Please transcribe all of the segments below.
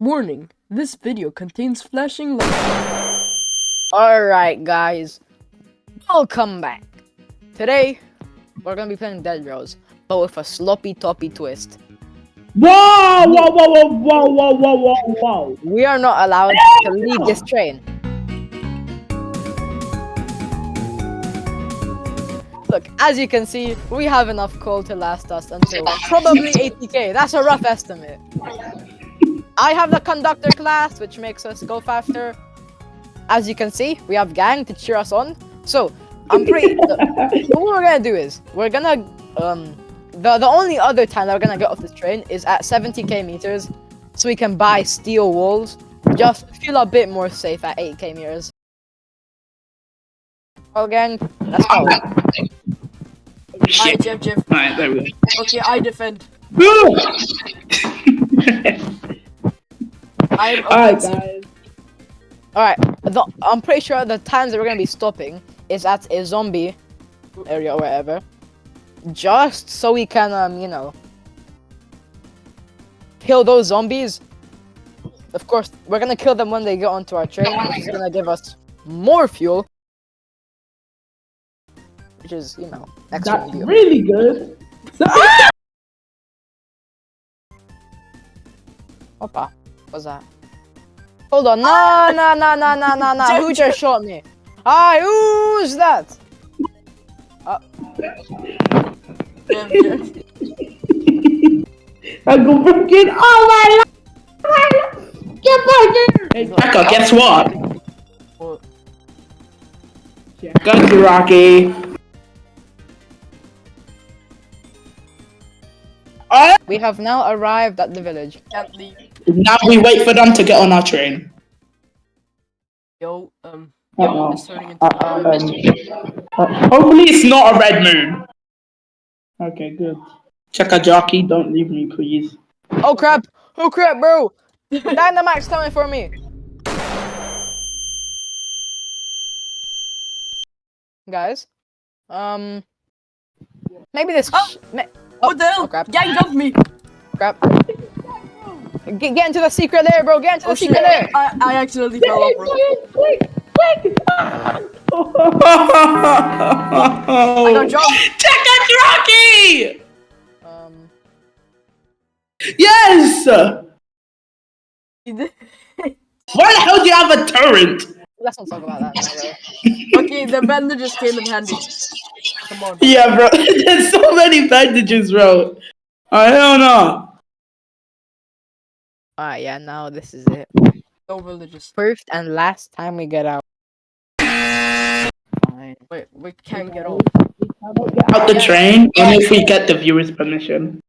Warning, this video contains flashing lights. Alright guys, welcome back. Today, we're gonna be playing Dead Bros, but with a sloppy toppy twist. Whoa, whoa, whoa, whoa, whoa, whoa, whoa, whoa, whoa. We are not allowed to leave this train. Look, as you can see, we have enough coal to last us until probably 80k. That's a rough estimate. I have the conductor class, which makes us go faster. As you can see, we have gang to cheer us on. So, I'm pretty... what we're gonna do is, we're gonna... The only other time that we're gonna get off this train is at 70k meters, so we can buy steel walls, just to feel a bit more safe at 8k meters. Well, gang, let's go. Alright, Jeff. Alright, there we go. Okay, I defend. I'm Alright, offensive. guys. Alright, I'm pretty sure the times that we're gonna be stopping is at a zombie area or wherever. Just so we can, you know, kill those zombies. Of course, we're gonna kill them when they get onto our train, which is gonna give us more fuel. Which is, you know, extra That's ideal. really good. Opa, what's that? Hold on, no, who just shot me? Hi, who's that? Jeff. I'm going freaking. Oh my god! Get back here! Hey, Becca, guess what? What? Got you, Rocky. We have now arrived at the village. Can't leave. Now we wait for them to get on our train. Yo, Uh-oh. it's turning into Hopefully it's not a red moon. Okay, good. Check a jockey, don't leave me, please. Oh crap, bro! Dynamite's coming for me! Guys, maybe this. What the hell? Oh crap! Gang jumped me! Crap! Get into the secret lair, bro! Get into the Oh shit, secret lair! I accidentally fell off, bro. I got jumped! Check out Rocky! Yes! He did- Why the hell do you have a turret? Let's not talk about that now, bro. Okay, the bandages came in handy. Come on. Yeah, bro. There's so many bandages, bro. I don't know. Alright, yeah, now this is it. No villages. First and last time we get out. Fine. Wait, we can't get on. Out the train, only if we get the viewer's permission.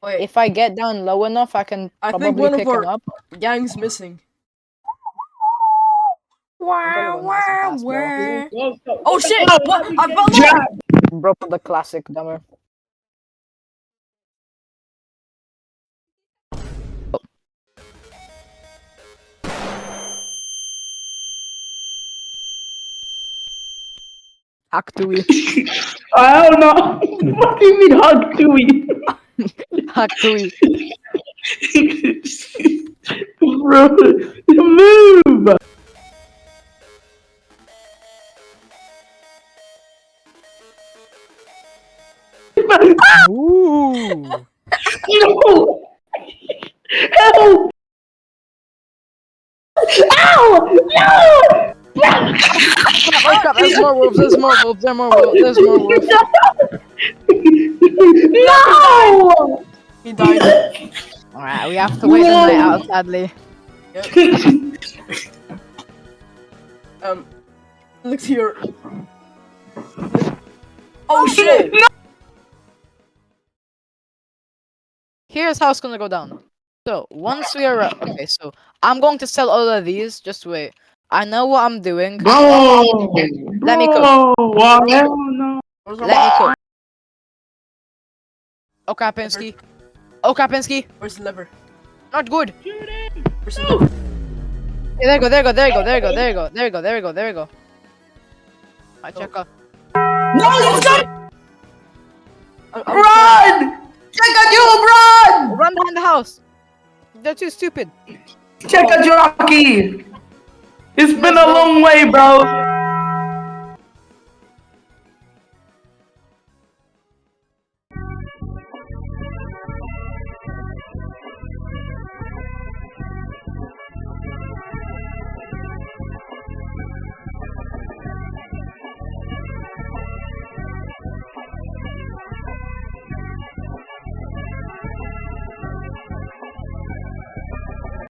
Wait, If I get down low enough, I can I think probably one of pick him our up. gang's missing. Wow, wow, wow. Oh shit! What? I fell off! Bro, the classic dumber. Hack Tui. I don't know. What do you mean hug Tui? Hack Tui. Bro, move! Ooh. No! Help! Ow! No! Oh crap, there's more wolves, there's more wolves. No! He died. Alright, we have to wait the night out, sadly. Look here. Oh shit! Here's how it's gonna go down. So, once we are... Okay, so, I'm going to sell all of these. Just wait. I know what I'm doing. Bro! Let me cook. Wow, no. Where's Let me cook. Oh, Krapinski. Where's the lever? Not good. Where's the lever? Hey, there you go. I check out. No, let's go! I'm Run! Check out you, run! Run behind the house. They're too stupid. Check a jockey. It's been a long way, bro.